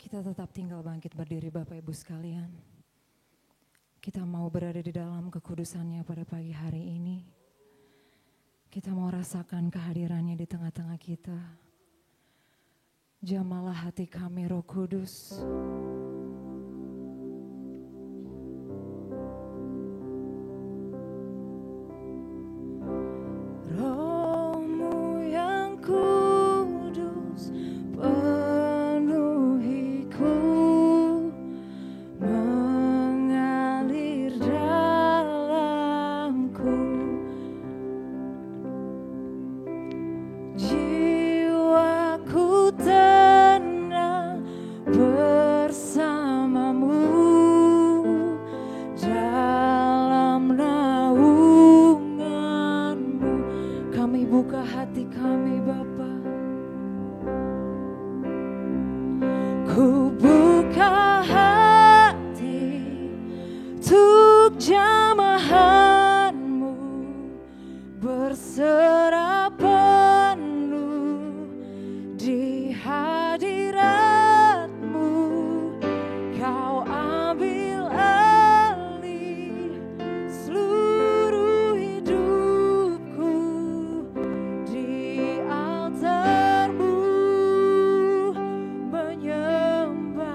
Kita tetap tinggal bangkit berdiri Bapak Ibu sekalian. Kita mau berada di dalam kekudusannya pada pagi hari ini. Kita mau rasakan kehadirannya di tengah-tengah kita. Jamalah hati kami Roh Kudus. Roh-Mu yang kudus penuhiku, mengalir dalamku. Jiwaku tenang bersamamu dalam naungan-Mu. Kami buka hati kami Bapa. Ku buka hati untuk jamahan-Mu, berserah penuh di hadirat-Mu. Kau ambil alih seluruh hidupku di altar-Mu, menyembah-Mu.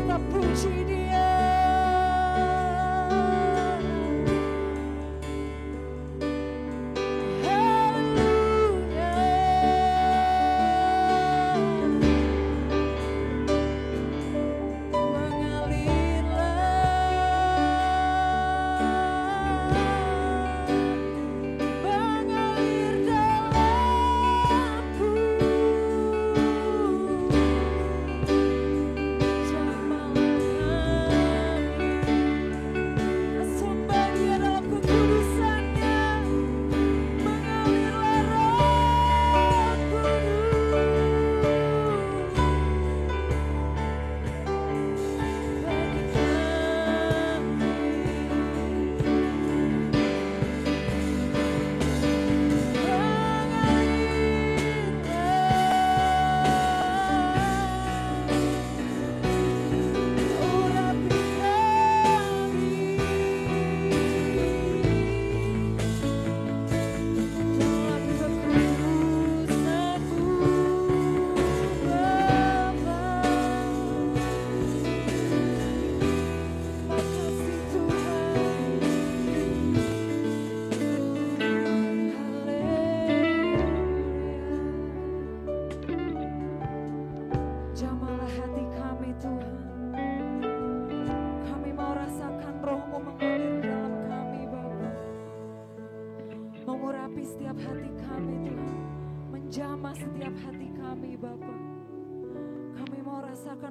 Tetap puji Dia.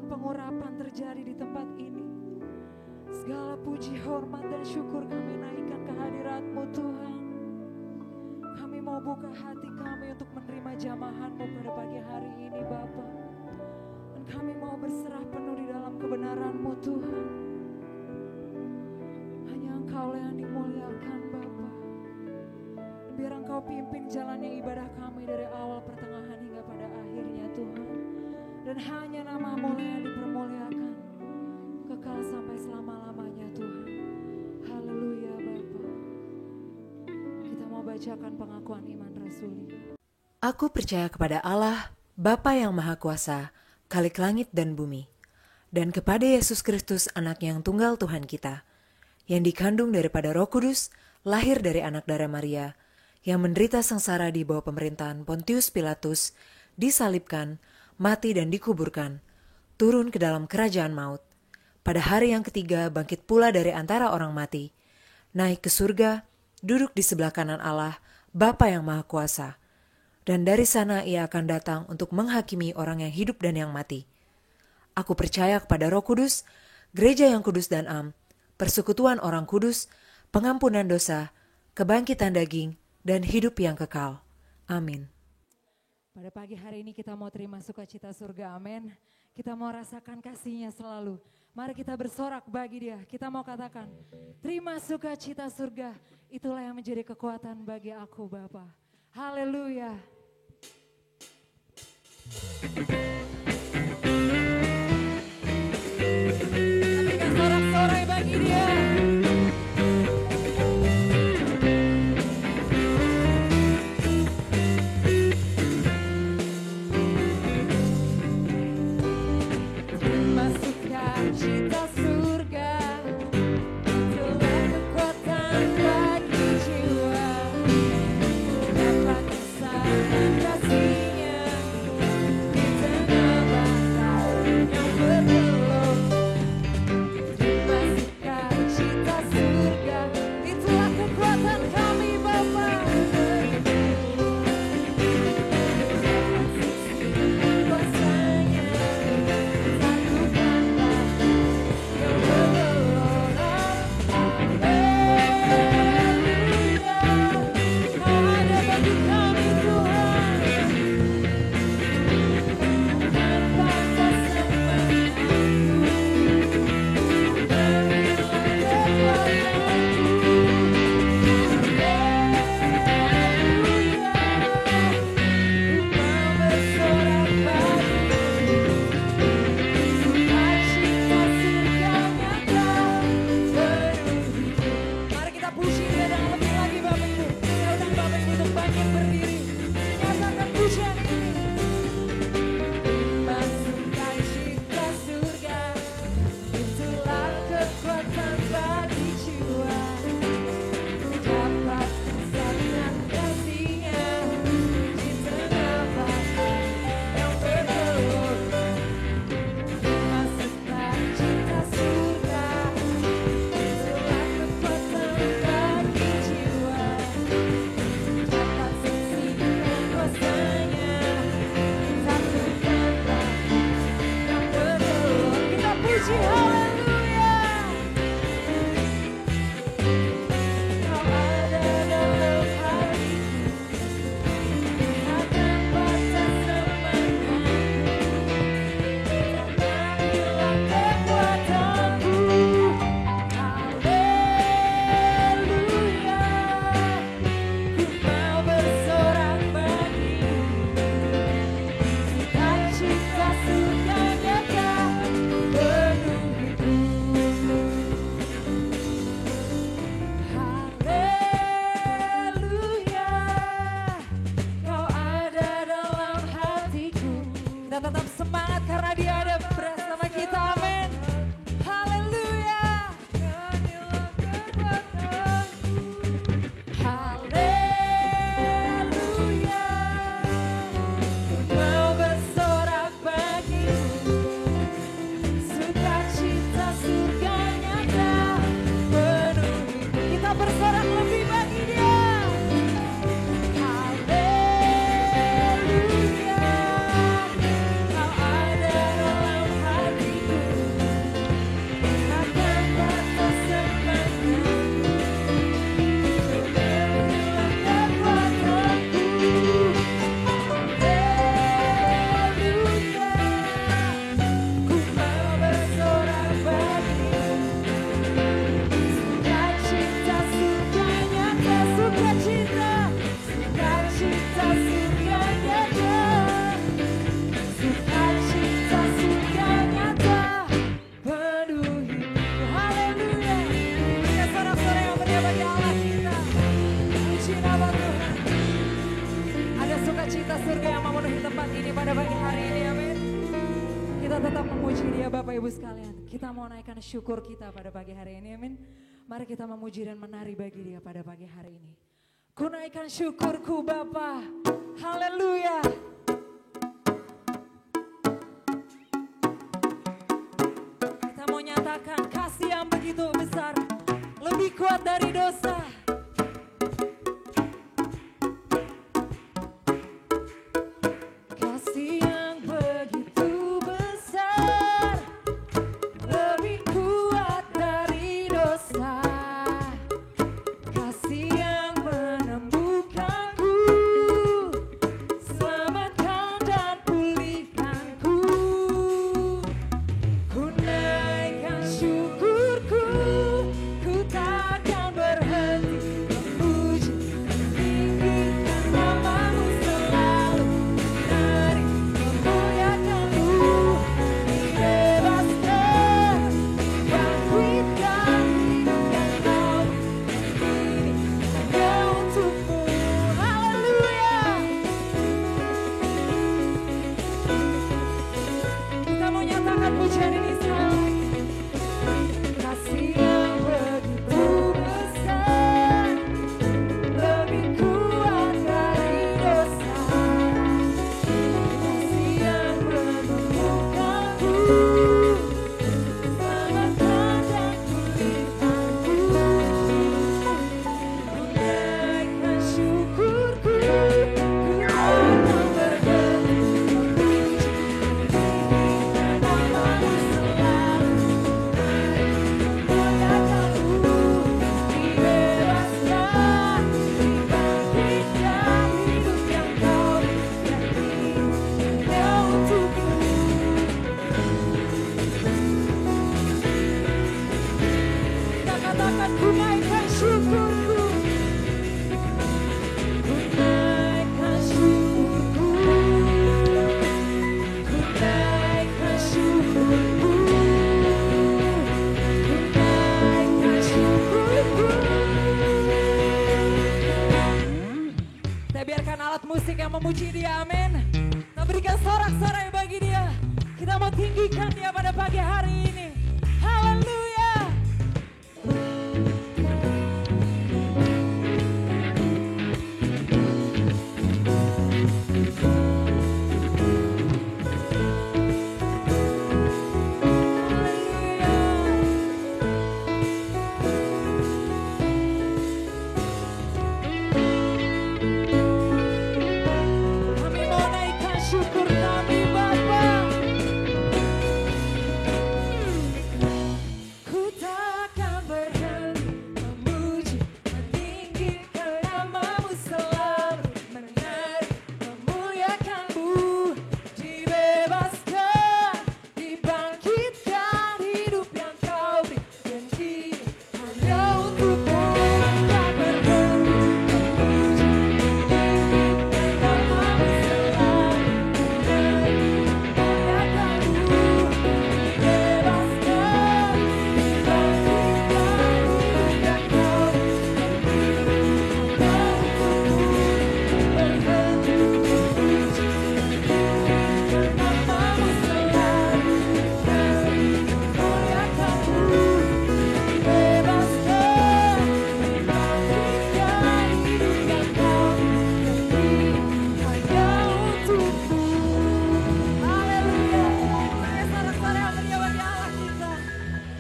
Pengurapan terjadi di tempat ini. Segala puji, hormat, dan syukur kami naikkan ke hadirat-Mu Tuhan. Kami mau buka hati kami untuk menerima jamahan-Mu pada pagi hari ini Bapa. Dan kami mau berserah penuh di dalam kebenaran-Mu Tuhan. Hanya Engkau yang dimuliakan Bapa. Biar Engkau pimpin jalannya ibadah kami dari awal, pertengahan, hingga pada akhirnya Tuhan. Dan hanya nama-Mu yang dipermuliakan kekal sampai selama-lamanya Tuhan. Haleluya Bapa. Kita mau bacakan pengakuan iman rasuli. Aku percaya kepada Allah, Bapa yang Maha Kuasa, Khalik langit dan bumi, dan kepada Yesus Kristus anaknya yang tunggal Tuhan kita, yang dikandung daripada Roh Kudus, lahir dari anak darah Maria, yang menderita sengsara di bawah pemerintahan Pontius Pilatus, disalibkan, mati dan dikuburkan, turun ke dalam kerajaan maut. Pada hari yang ketiga bangkit pula dari antara orang mati, naik ke surga, duduk di sebelah kanan Allah, Bapa yang Maha Kuasa. Dan dari sana Ia akan datang untuk menghakimi orang yang hidup dan yang mati. Aku percaya kepada Roh Kudus, gereja yang kudus dan am, persekutuan orang kudus, pengampunan dosa, kebangkitan daging, dan hidup yang kekal. Amin. Pada pagi hari ini kita mau terima sukacita surga, amin. Kita mau rasakan kasih-Nya selalu. Mari kita bersorak bagi Dia. Kita mau katakan, terima sukacita surga, itulah yang menjadi kekuatan bagi aku Bapa. Haleluya. Berikan sorak-sorai bagi Dia. Cita surga, itulah kekuatan bagi jiwa, dapat rasakan kasih-Nya di tengah badai yang bergelora. Terima sukacita surga, itulah kekuatan kami Bapa. Kuasa-Nya, satukanlah puji, haleluya. Kau ada dalam hatiku, takkan patah semangatku, takkan hilang kekuatanku. Haleluya, ku mau bersorak bagimu, sukacita surga nyata penuhiku. Haleluya, kau ada dalam hatiku. Dan tetap semangat karena dia ada bersama kita, amin. Haleluya, haleluya, mau bersorak bagimu, sukacita surga nyata penuhi. Kita bersorak lebih bagi dia. Haleluya, kau ada dalam hatiku, takkan patah semangatku, hilang kekuatanku. Haleluya, ku mau bersorak bagimu, sukacita surga nyata, sukacita, sukacita surga nyata, sukacita surga nyata penuhiku. Haleluya, berikan sorak-sorai yang meriah bagi Allah kita. Puji nama Tuhan. Ada sukacita surga yang memenuhi tempat ini pada pagi hari ini, amin. Kita tetap memuji dia Bapak Ibu sekalian. Kita mau naikkan syukur kita pada pagi hari ini, amin. Mari kita memuji dan menari bagi dia pada pagi hari ini. Ku naikkan syukurku Bapa, haleluya. Kita mau nyatakan kasih yang begitu besar, lebih kuat dari dosa. Kasih yang begitu besar, lebih kuat dari dosa. Kasih yang menemukanku, selamatkan dan pulihkanku. Ku naikkan syukurku, ku takkan berhenti memuji, meninggikan namamu selalu, menari memuliakanmu, dibebaskan, dibangkitkan, hidupkan kau ini hanya untukmu. Haleluya. Kita mau nyatakan pujian ini sekali. Kasih yang begitu besar, lebih kuat dari dosa. Kasih yang menemukanku, selamatkan dan pulihkanku. Ku naikkan syukurku, ku takkan berhenti memuji, meninggikan namamu selalu, memuliakanmu, dibebaskan, dibangkitkan, hidup yang kau beri hanya untukmu. Kita katakan ku naikkan syukurku, ku naikkan syukurku, ku naikkan syukurku, ku naikkan syukurku. Kita biarkan alat musik yang memuji dia, amin. Kita berikan sorak-sorai bagi dia. Kita mau tinggikan dia pada pagi hari ini. Haleluya. Syukur kami Bapa.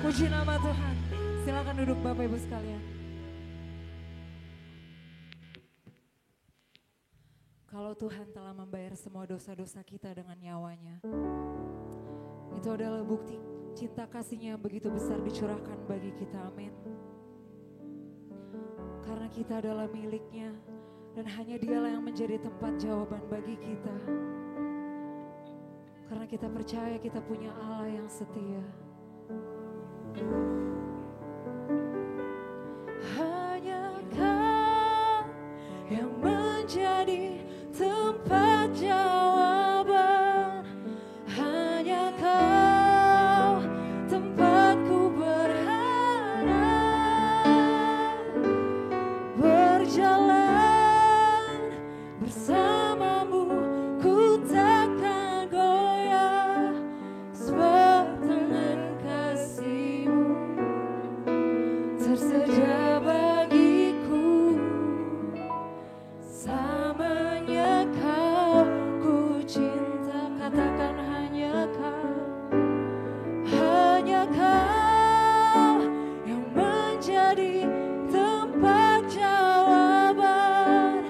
Puji nama Tuhan. Silakan duduk Bapak Ibu sekalian. Kalau Tuhan telah membayar semua dosa-dosa kita dengan nyawanya, itu adalah bukti cinta kasih-Nya yang begitu besar dicurahkan bagi kita. Amin. Karena kita adalah milik-Nya dan hanya Dialah yang menjadi tempat jawaban bagi kita. Karena kita percaya kita punya Allah yang setia. Hanya Kau yang menjadi tempat jawaban, hanya Kau tempatku berharap, berjalan bersamamu ku takkan goyah, sebab tangan kasih-Mu tersedia bagiku. Samanya Kau ku cinta, katakan hanya Kau yang menjadi tempat jawaban,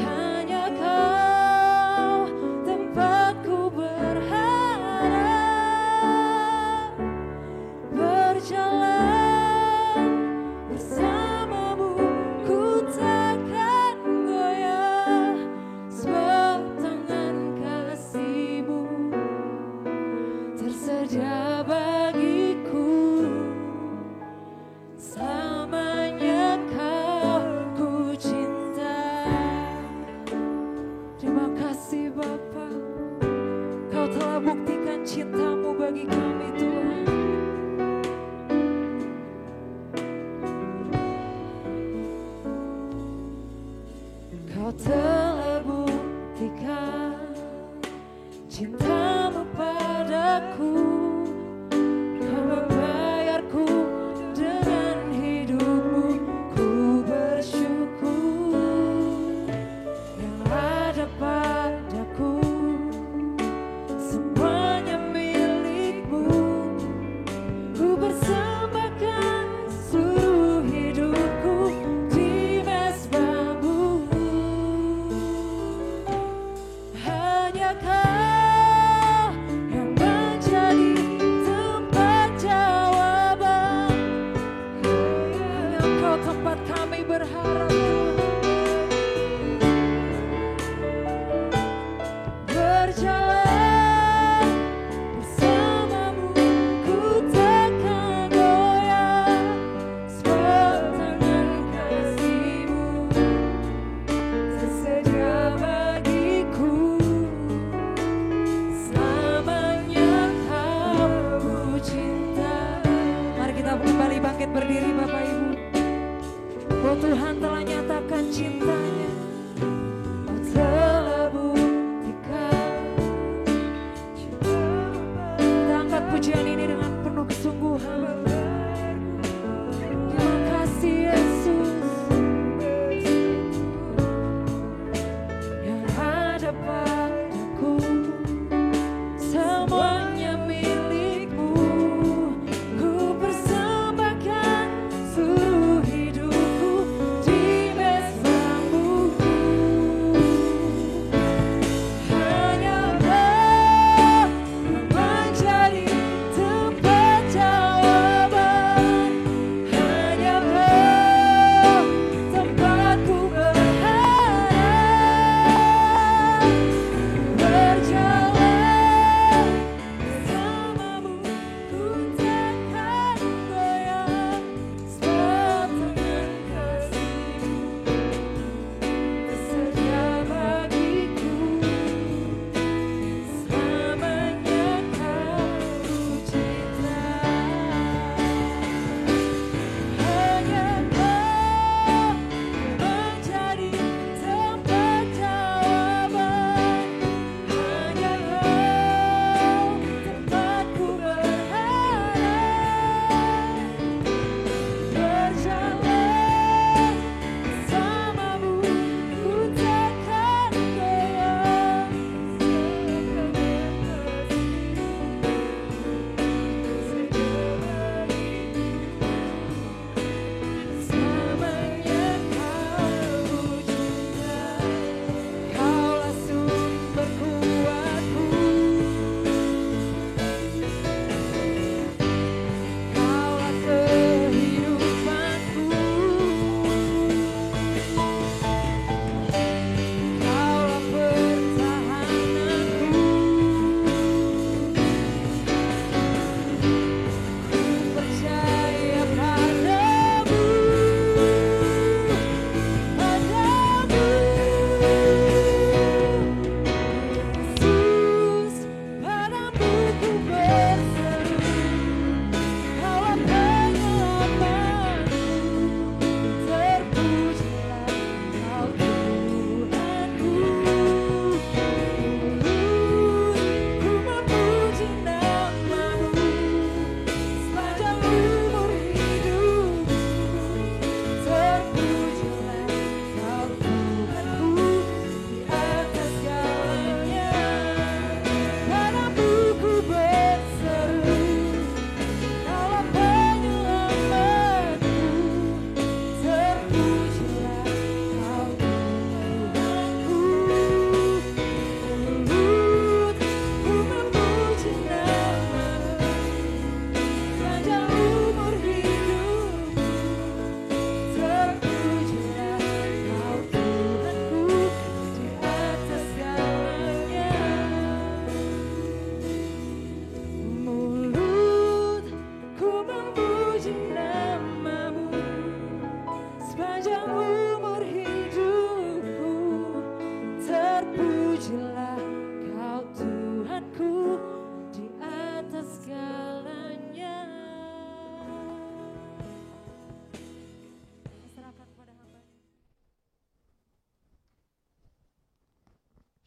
hanya Kau tempatku berharap, berjalan bersamamu ku takkan goyah, sebab tangan kasih-Mu tersedia bagiku. Samanya Kau ku cinta. Terima kasih Bapa, Kau telah buktikan cinta-Mu bagi kami Tuhan. Kau telah buktikan cinta-Mu padaku. Kau membayarku dengan hidup-Mu. Ku bersyukur yang ada padaku, semuanya milik-Mu. Ku persembahkan seluruh hidupku di mezbah-Mu. Hanya Kau yang menjadi tempat jawaban, hanya Kau tempat kami berharap Tuhan. Berjalan bersamamu ku takkan goyah, sebab tangan kasih-Mu tersedia bagiku. Selamanya Kau ku cinta. Mari kita kembali bangkit berdiri Bapak Ibu. Oh Tuhan telah nyatakan cintanya, Kau telah buktikan. Kita angkat pujian ini dengan penuh kesungguhan. Terima kasih Yesus yang ada padaku, semuanya milik-Mu. Ku persembahkan seluruh hidupku di mezbah-Mu. Hanya Kau yang menjadi tempat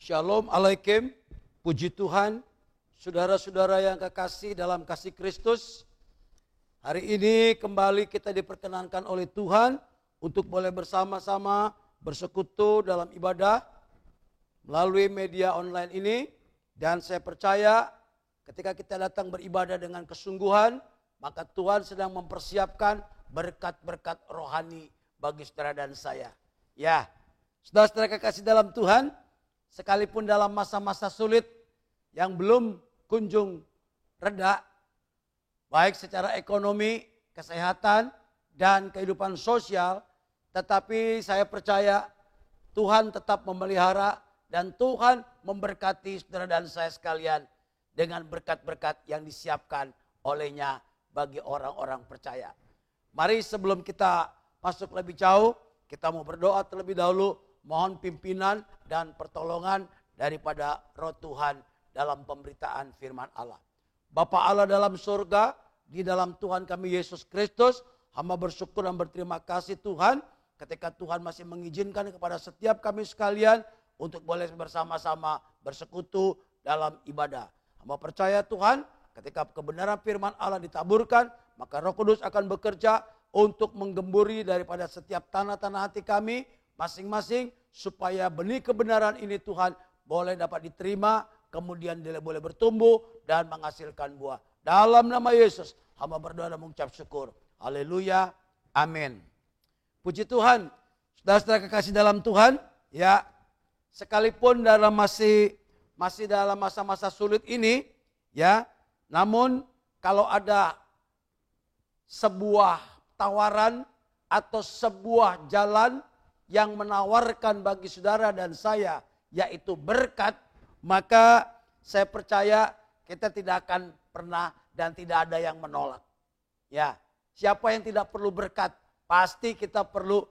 Shalom alaikum, puji Tuhan, saudara-saudara yang kekasih dalam kasih Kristus. Hari ini kembali kita diperkenankan oleh Tuhan untuk boleh bersama-sama bersekutu dalam ibadah melalui media online ini. Dan saya percaya ketika kita datang beribadah dengan kesungguhan, maka Tuhan sedang mempersiapkan berkat-berkat rohani bagi saudara dan saya. Ya, saudara-saudara kekasih dalam Tuhan, sekalipun dalam masa-masa sulit yang belum kunjung reda, baik secara ekonomi, kesehatan, dan kehidupan sosial, tetapi saya percaya Tuhan tetap memelihara dan Tuhan memberkati saudara dan saya sekalian dengan berkat-berkat yang disiapkan olehnya bagi orang-orang percaya. Mari sebelum kita masuk lebih jauh, kita mau berdoa terlebih dahulu. Mohon pimpinan dan pertolongan daripada Roh Tuhan dalam pemberitaan firman Allah. Bapa Allah dalam surga, di dalam Tuhan kami Yesus Kristus, hamba bersyukur dan berterima kasih Tuhan ketika Tuhan masih mengizinkan kepada setiap kami sekalian untuk boleh bersama-sama bersekutu dalam ibadah. Hamba percaya Tuhan, ketika kebenaran firman Allah ditaburkan, maka Roh Kudus akan bekerja untuk menggemburi daripada setiap tanah-tanah hati kami masing-masing, supaya benih kebenaran ini Tuhan boleh dapat diterima, kemudian dia boleh bertumbuh dan menghasilkan buah. Dalam nama Yesus, hamba berdoa dan mengucap syukur. Haleluya, amin. Puji Tuhan, saudara-saudara kekasih dalam Tuhan, ya, sekalipun masih dalam masa-masa sulit ini, ya, namun kalau ada sebuah tawaran atau sebuah jalan yang menawarkan bagi saudara dan saya, yaitu berkat, maka saya percaya kita tidak akan pernah dan tidak ada yang menolak. Ya, siapa yang tidak perlu berkat? Pasti kita perlu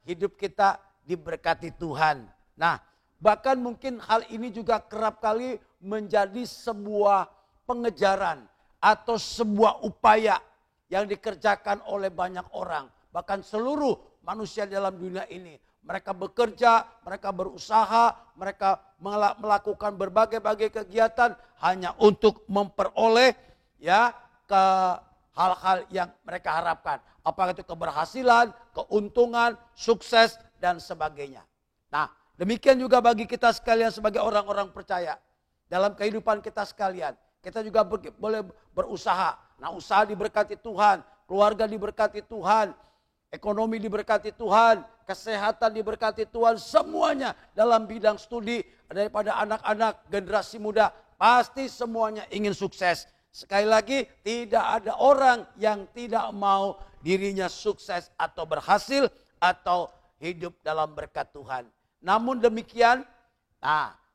hidup kita diberkati Tuhan. Nah, bahkan mungkin hal ini juga kerap kali menjadi sebuah pengejaran atau sebuah upaya yang dikerjakan oleh banyak orang, bahkan seluruh manusia dalam dunia ini. Mereka bekerja, mereka berusaha, mereka melakukan berbagai-bagai kegiatan hanya untuk memperoleh ke hal-hal yang mereka harapkan. Apakah itu keberhasilan, keuntungan, sukses, dan sebagainya. Nah, demikian juga bagi kita sekalian sebagai orang-orang percaya. Dalam kehidupan kita sekalian, kita juga boleh berusaha. Nah, usaha diberkati Tuhan, keluarga diberkati Tuhan, ekonomi diberkati Tuhan, kesehatan diberkati Tuhan, semuanya dalam bidang studi daripada anak-anak generasi muda, pasti semuanya ingin sukses. Sekali lagi, tidak ada orang yang tidak mau dirinya sukses atau berhasil atau hidup dalam berkat Tuhan. Namun demikian,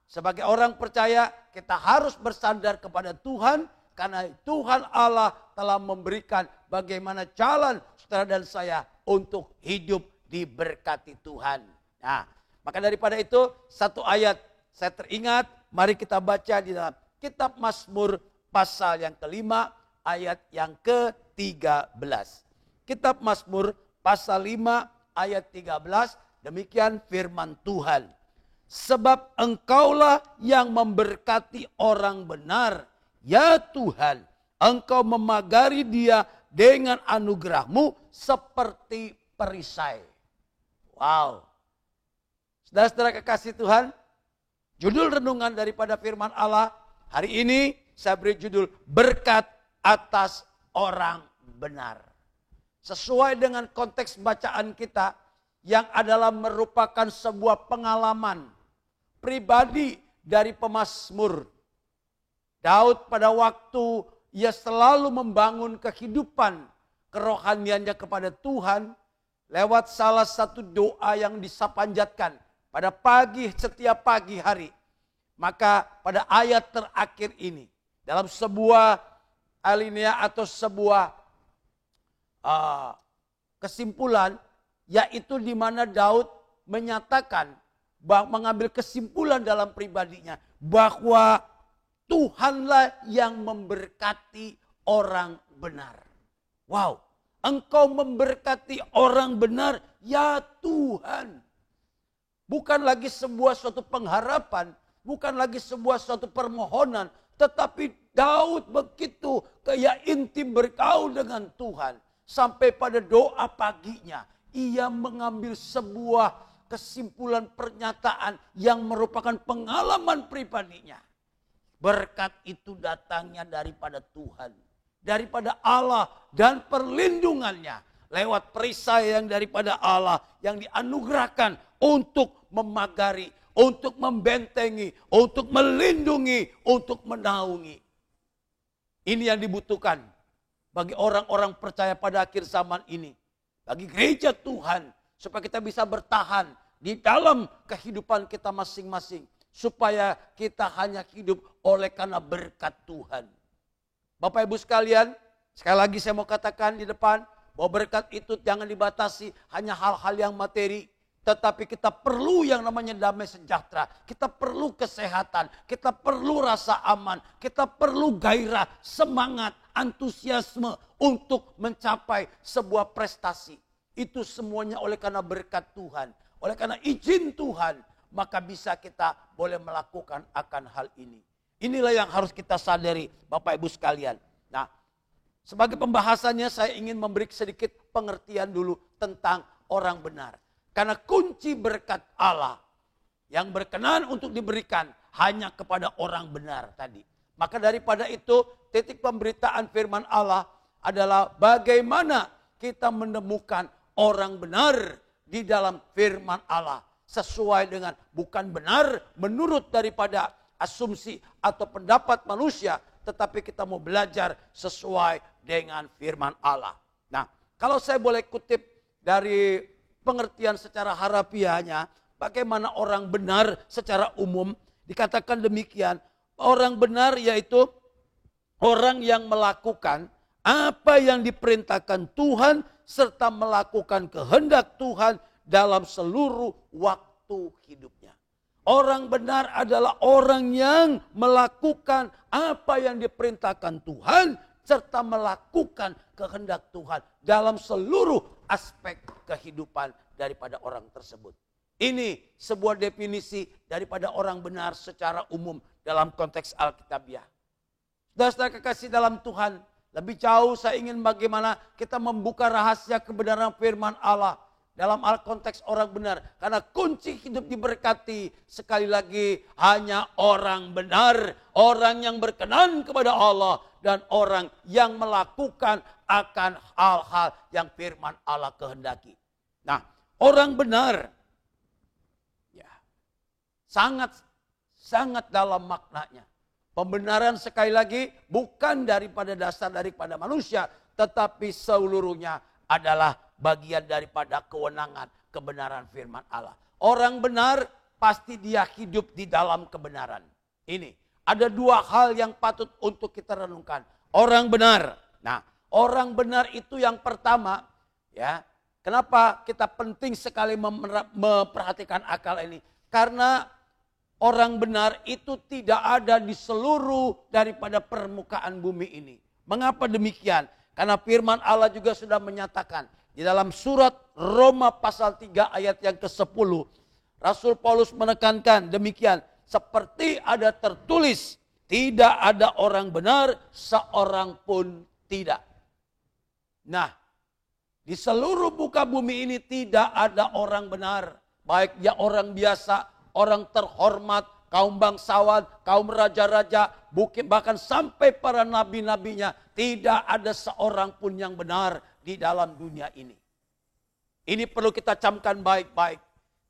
sebagai orang percaya kita harus bersandar kepada Tuhan, karena Tuhan Allah telah memberikan bagaimana jalan saudara dan saya untuk hidup diberkati Tuhan. Nah, maka daripada itu satu ayat saya teringat, mari kita baca di dalam kitab Mazmur pasal yang kelima ayat yang ke-13. Kitab Mazmur pasal 5 ayat 13, demikian firman Tuhan. Sebab engkaulah yang memberkati orang benar, ya Tuhan, engkau memagari dia dengan anugerahmu seperti perisai. Wow. Saudara-saudara kekasih Tuhan, judul renungan daripada firman Allah hari ini saya beri judul berkat atas orang benar. Sesuai dengan konteks bacaan kita yang adalah merupakan sebuah pengalaman pribadi dari pemazmur. Daud pada waktu ia selalu membangun kehidupan kerohaniannya kepada Tuhan lewat salah satu doa yang disapanjatkan pada setiap pagi hari. Maka pada ayat terakhir ini, dalam sebuah alinea atau sebuah kesimpulan, yaitu di mana Daud menyatakan, mengambil kesimpulan dalam pribadinya, bahwa Tuhanlah yang memberkati orang benar. Wow, engkau memberkati orang benar, ya Tuhan. Bukan lagi sebuah suatu pengharapan, bukan lagi sebuah suatu permohonan, tetapi Daud begitu kayak intim bergaul dengan Tuhan. Sampai pada doa paginya, ia mengambil sebuah kesimpulan pernyataan yang merupakan pengalaman pribadinya. Berkat itu datangnya daripada Tuhan, daripada Allah dan perlindungannya. Lewat perisai yang daripada Allah yang dianugerahkan untuk memagari, untuk membentengi, untuk melindungi, untuk menaungi. Ini yang dibutuhkan bagi orang-orang percaya pada akhir zaman ini. Bagi gereja Tuhan, supaya kita bisa bertahan di dalam kehidupan kita masing-masing. Supaya kita hanya hidup oleh karena berkat Tuhan. Bapak Ibu sekalian, sekali lagi saya mau katakan di depan, bahwa berkat itu jangan dibatasi hanya hal-hal yang materi. Tetapi kita perlu yang namanya damai sejahtera. Kita perlu kesehatan. Kita perlu rasa aman. Kita perlu gairah, semangat, antusiasme untuk mencapai sebuah prestasi. Itu semuanya oleh karena berkat Tuhan. Oleh karena izin Tuhan. Maka bisa kita boleh melakukan akan hal ini. Inilah yang harus kita sadari Bapak Ibu sekalian. Nah, sebagai pembahasannya saya ingin memberi sedikit pengertian dulu tentang orang benar. Karena kunci berkat Allah yang berkenan untuk diberikan hanya kepada orang benar tadi. Maka daripada itu titik pemberitaan firman Allah adalah bagaimana kita menemukan orang benar di dalam firman Allah. Sesuai dengan bukan benar menurut daripada asumsi atau pendapat manusia. Tetapi kita mau belajar sesuai dengan firman Allah. Nah, kalau saya boleh kutip dari pengertian secara harafiahnya, bagaimana orang benar secara umum, dikatakan demikian, orang benar yaitu orang yang melakukan apa yang diperintahkan Tuhan, serta melakukan kehendak Tuhan dalam seluruh waktu hidupnya. Orang benar adalah orang yang melakukan apa yang diperintahkan Tuhan, serta melakukan kehendak Tuhan dalam seluruh aspek kehidupan daripada orang tersebut. Ini sebuah definisi daripada orang benar secara umum dalam konteks Alkitabiah. Saudara-saudara kekasih dalam Tuhan, lebih jauh saya ingin bagaimana kita membuka rahasia kebenaran firman Allah dalam konteks orang benar. Karena kunci hidup diberkati sekali lagi hanya orang benar, orang yang berkenan kepada Allah dan orang yang melakukan akan hal-hal yang firman Allah kehendaki. Nah, orang benar ya sangat dalam maknanya. Pembenaran sekali lagi bukan daripada dasar daripada manusia, tetapi seluruhnya adalah bagian daripada kewenangan kebenaran firman Allah. Orang benar pasti dia hidup di dalam kebenaran. Ini ada dua hal yang patut untuk kita renungkan. Orang benar. Nah, orang benar itu yang pertama, ya. Kenapa kita penting sekali memperhatikan akal ini? Karena orang benar itu tidak ada di seluruh daripada permukaan bumi ini. Mengapa demikian? Karena firman Allah juga sudah menyatakan di dalam surat Roma pasal 3 ayat yang ke-10. Rasul Paulus menekankan demikian. Seperti ada tertulis, tidak ada orang benar, seorang pun tidak. Nah, di seluruh muka bumi ini tidak ada orang benar. Baik dia orang biasa, orang terhormat, kaum bangsawan, kaum raja-raja, bahkan sampai para nabi-nabinya. Tidak ada seorang pun yang benar di dalam dunia ini. Ini perlu kita camkan baik-baik.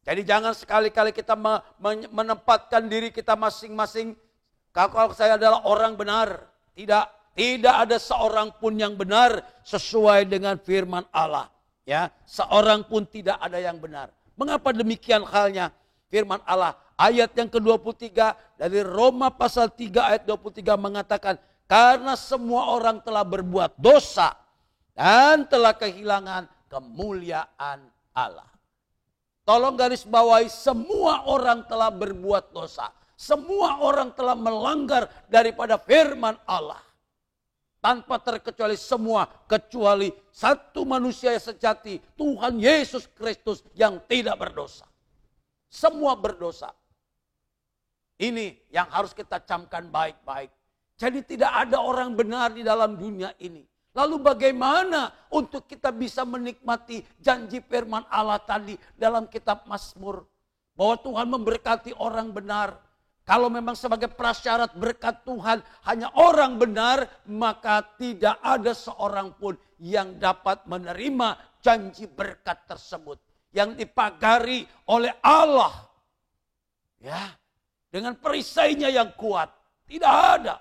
Jadi jangan sekali-kali kita menempatkan diri kita masing-masing. Kalau saya adalah orang benar. Tidak ada seorang pun yang benar sesuai dengan firman Allah. Ya, seorang pun tidak ada yang benar. Mengapa demikian halnya? Firman Allah ayat yang ke-23 dari Roma pasal 3 ayat 23 mengatakan, karena semua orang telah berbuat dosa dan telah kehilangan kemuliaan Allah. Tolong garis bawahi, semua orang telah berbuat dosa. Semua orang telah melanggar daripada firman Allah. Tanpa terkecuali semua, kecuali satu manusia yang sejati, Tuhan Yesus Kristus yang tidak berdosa. Semua berdosa. Ini yang harus kita camkan baik-baik. Jadi tidak ada orang benar di dalam dunia ini. Lalu bagaimana untuk kita bisa menikmati janji firman Allah tadi dalam kitab Mazmur. Bahwa Tuhan memberkati orang benar. Kalau memang sebagai prasyarat berkat Tuhan hanya orang benar, maka tidak ada seorang pun yang dapat menerima janji berkat tersebut. Yang dipagari oleh Allah. Ya, dengan perisainya yang kuat. Tidak ada.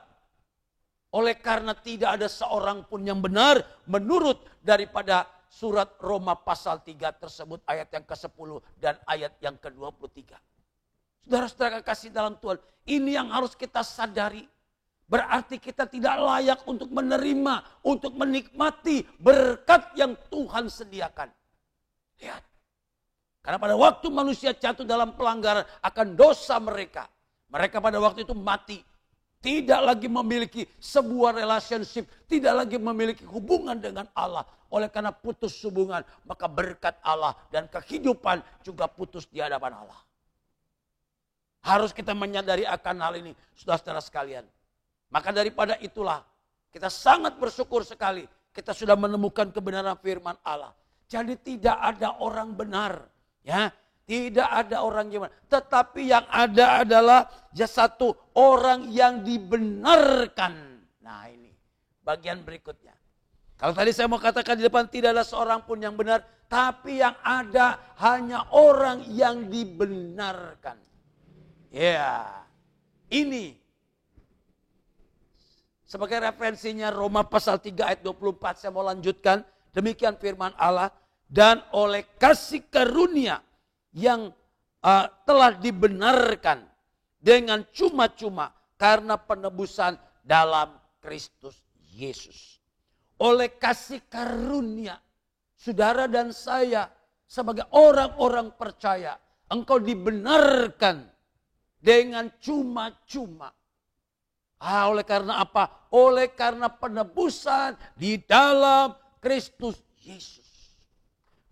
Oleh karena tidak ada seorang pun yang benar menurut daripada surat Roma pasal 3 tersebut ayat yang ke-10 dan ayat yang ke-23. Saudara-saudara kasih dalam Tuhan, ini yang harus kita sadari. Berarti kita tidak layak untuk menerima, untuk menikmati berkat yang Tuhan sediakan. Lihat. Karena pada waktu manusia jatuh dalam pelanggaran akan dosa mereka. Mereka pada waktu itu mati. Tidak lagi memiliki sebuah relationship. Tidak lagi memiliki hubungan dengan Allah. Oleh karena putus hubungan, maka berkat Allah dan kehidupan juga putus di hadapan Allah. Harus kita menyadari akan hal ini, saudara-saudara sekalian. Maka daripada itulah, kita sangat bersyukur sekali. Kita sudah menemukan kebenaran firman Allah. Jadi tidak ada orang benar. Ya, tidak ada orang gimana. Tetapi yang ada adalah satu orang yang dibenarkan. Nah ini bagian berikutnya. Kalau tadi saya mau katakan di depan tidak ada seorang pun yang benar. Tapi yang ada hanya orang yang dibenarkan. Ya, ini. Sebagai referensinya Roma pasal 3 ayat 24 saya mau lanjutkan. Demikian firman Allah. Dan oleh kasih karunia yang telah dibenarkan dengan cuma-cuma karena penebusan dalam Kristus Yesus. Oleh kasih karunia, saudara dan saya sebagai orang-orang percaya, engkau dibenarkan dengan cuma-cuma. Oleh karena apa? Oleh karena penebusan di dalam Kristus Yesus.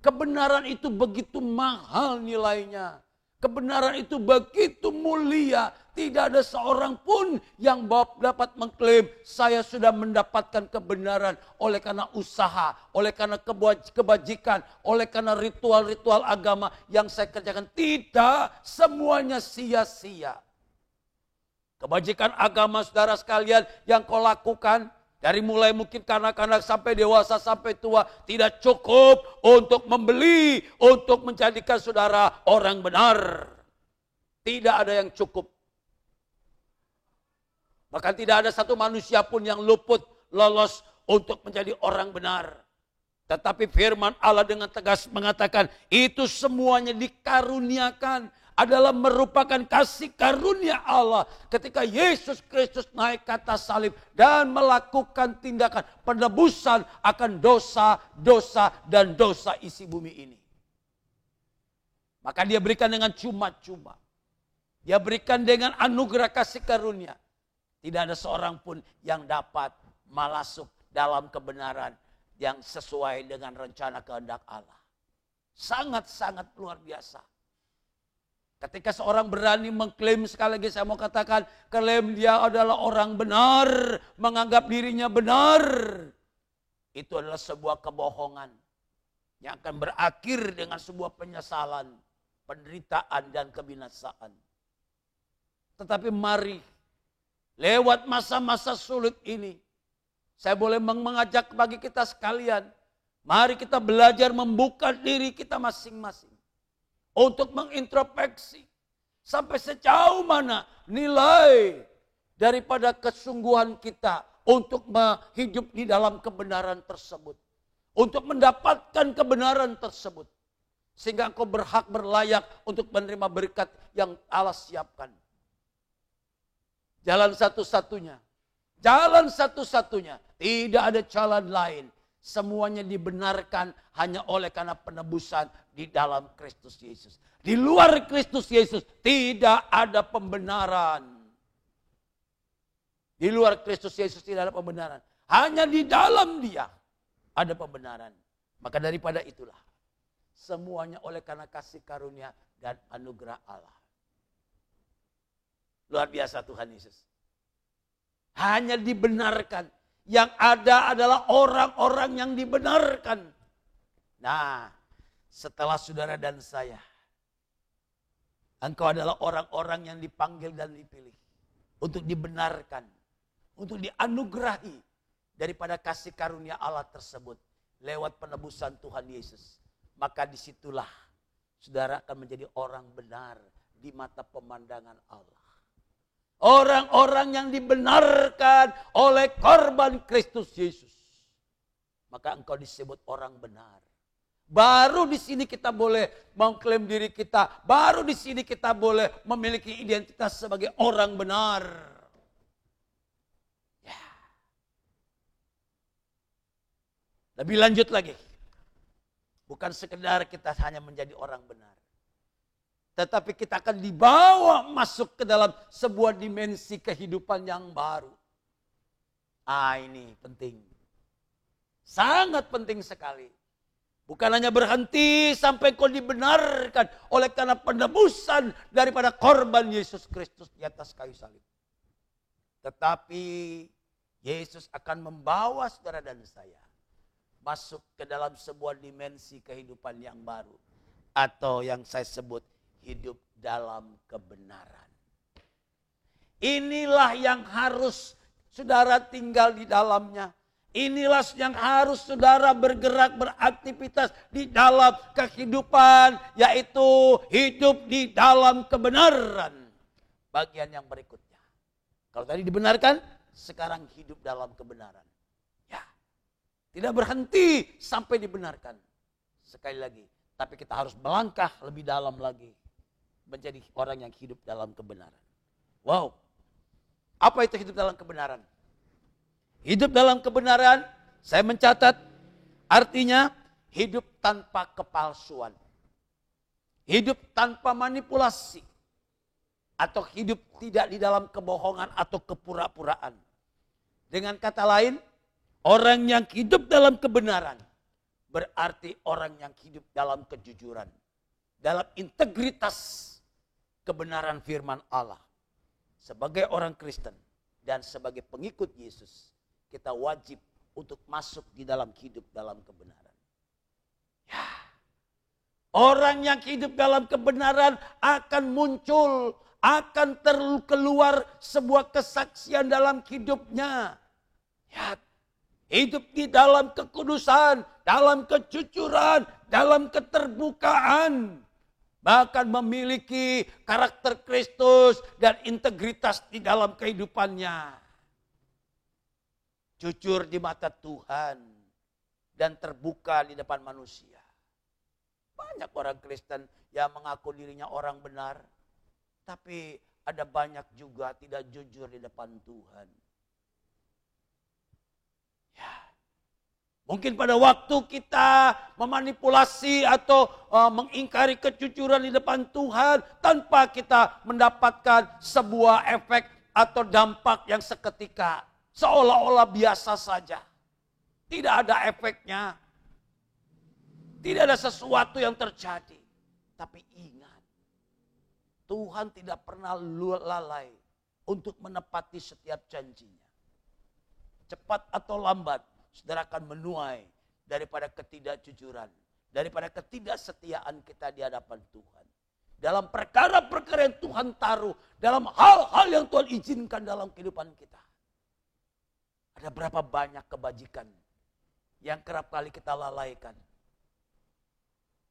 Kebenaran itu begitu mahal nilainya. Kebenaran itu begitu mulia. Tidak ada seorang pun yang dapat mengklaim saya sudah mendapatkan kebenaran oleh karena usaha, oleh karena kebajikan, oleh karena ritual-ritual agama yang saya kerjakan. Tidak, semuanya sia-sia. Kebajikan agama saudara sekalian yang kau lakukan, dari mulai mungkin kanak-kanak sampai dewasa sampai tua tidak cukup untuk membeli, untuk menjadikan saudara orang benar. Tidak ada yang cukup. Bahkan tidak ada satu manusia pun yang luput lolos untuk menjadi orang benar. Tetapi firman Allah dengan tegas mengatakan itu semuanya dikaruniakan. Adalah merupakan kasih karunia Allah ketika Yesus Kristus naik ke atas salib dan melakukan tindakan penebusan akan dosa-dosa dan dosa isi bumi ini. Maka dia berikan dengan cuma-cuma. Dia berikan dengan anugerah kasih karunia. Tidak ada seorang pun yang dapat masuk dalam kebenaran yang sesuai dengan rencana kehendak Allah. Sangat-sangat luar biasa. Ketika seorang berani mengklaim, sekali lagi saya mau katakan, klaim dia adalah orang benar, menganggap dirinya benar. Itu adalah sebuah kebohongan yang akan berakhir dengan sebuah penyesalan, penderitaan dan kebinasaan. Tetapi mari, lewat masa-masa sulit ini, saya boleh mengajak bagi kita sekalian, mari kita belajar membuka diri kita masing-masing. Untuk mengintrospeksi sampai sejauh mana nilai daripada kesungguhan kita untuk hidup di dalam kebenaran tersebut. Untuk mendapatkan kebenaran tersebut. Sehingga engkau berhak berlayak untuk menerima berkat yang Allah siapkan. Jalan satu-satunya. Jalan satu-satunya. Tidak ada jalan lain. Semuanya dibenarkan hanya oleh karena penebusan di dalam Kristus Yesus. Di luar Kristus Yesus tidak ada pembenaran. Di luar Kristus Yesus tidak ada pembenaran. Hanya di dalam Dia ada pembenaran. Maka daripada itulah semuanya oleh karena kasih karunia dan anugerah Allah. Luar biasa Tuhan Yesus. Hanya dibenarkan. Yang ada adalah orang-orang yang dibenarkan. Nah, setelah saudara dan saya, engkau adalah orang-orang yang dipanggil dan dipilih untuk dibenarkan, untuk dianugerahi daripada kasih karunia Allah tersebut lewat penebusan Tuhan Yesus. Maka disitulah saudara akan menjadi orang benar di mata pemandangan Allah. Orang-orang yang dibenarkan oleh korban Kristus Yesus. Maka engkau disebut orang benar. Baru di sini kita boleh mengklaim diri kita. Baru di sini kita boleh memiliki identitas sebagai orang benar. Ya. Lebih lanjut lagi. Bukan sekedar kita hanya menjadi orang benar. Tetapi kita akan dibawa masuk ke dalam sebuah dimensi kehidupan yang baru. Ini penting. Sangat penting sekali. Bukan hanya berhenti sampai kau dibenarkan oleh karena penebusan daripada korban Yesus Kristus di atas kayu salib. Tetapi Yesus akan membawa saudara dan saya masuk ke dalam sebuah dimensi kehidupan yang baru. Atau yang saya sebut hidup dalam kebenaran. Inilah yang harus saudara tinggal di dalamnya. Inilah yang harus saudara bergerak beraktivitas di dalam kehidupan. Yaitu hidup di dalam kebenaran. Bagian yang berikutnya. Kalau tadi dibenarkan, sekarang hidup dalam kebenaran. Ya, tidak berhenti sampai dibenarkan. Sekali lagi, tapi kita harus melangkah lebih dalam lagi. Menjadi orang yang hidup dalam kebenaran. Wow. Apa itu hidup dalam kebenaran? Hidup dalam kebenaran, saya mencatat, artinya hidup tanpa kepalsuan. Hidup tanpa manipulasi. Atau hidup tidak di dalam kebohongan atau kepura-puraan. Dengan kata lain, orang yang hidup dalam kebenaran berarti orang yang hidup dalam kejujuran. Dalam integritas kebenaran firman Allah. Sebagai orang Kristen dan sebagai pengikut Yesus, kita wajib untuk masuk di dalam hidup dalam kebenaran. Ya. Orang yang hidup dalam kebenaran akan muncul, akan keluar sebuah kesaksian dalam hidupnya. Ya. Hidup di dalam kekudusan, dalam kejujuran, dalam keterbukaan. Bahkan memiliki karakter Kristus dan integritas di dalam kehidupannya. Jujur di mata Tuhan dan terbuka di depan manusia. Banyak orang Kristen yang mengaku dirinya orang benar. Tapi ada banyak juga tidak jujur di depan Tuhan. Ya. Mungkin pada waktu kita memanipulasi atau mengingkari kejujuran di depan Tuhan tanpa kita mendapatkan sebuah efek atau dampak yang seketika. Seolah-olah biasa saja. Tidak ada efeknya. Tidak ada sesuatu yang terjadi. Tapi ingat, Tuhan tidak pernah lalai untuk menepati setiap janjinya. Cepat atau lambat, saudara akan menuai daripada ketidakjujuran, daripada ketidaksetiaan kita di hadapan Tuhan. Dalam perkara-perkara yang Tuhan taruh, dalam hal-hal yang Tuhan izinkan dalam kehidupan kita. Ada berapa banyak kebajikan yang kerap kali kita lalaikan.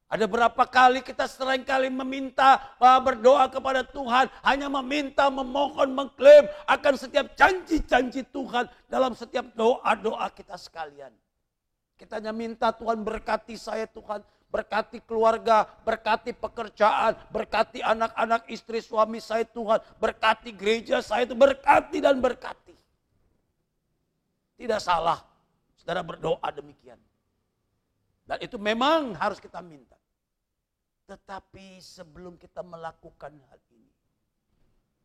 Ada berapa kali kita seringkali meminta, berdoa kepada Tuhan, hanya meminta, memohon, mengklaim akan setiap janji-janji Tuhan dalam setiap doa-doa kita sekalian. Kita hanya minta Tuhan berkati saya Tuhan, berkati keluarga, berkati pekerjaan, berkati anak-anak istri suami saya Tuhan, berkati gereja saya itu, berkati dan berkati. Tidak salah, saudara berdoa demikian. Dan itu memang harus kita minta. Tetapi sebelum kita melakukan hal ini,